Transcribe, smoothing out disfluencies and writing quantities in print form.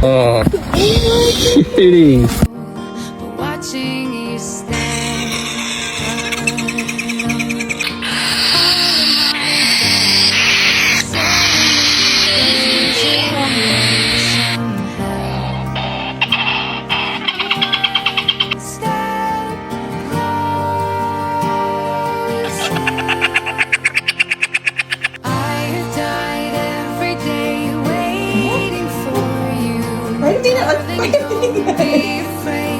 Oh, kidding. Watching you stand Ay, hindi na. be afraid.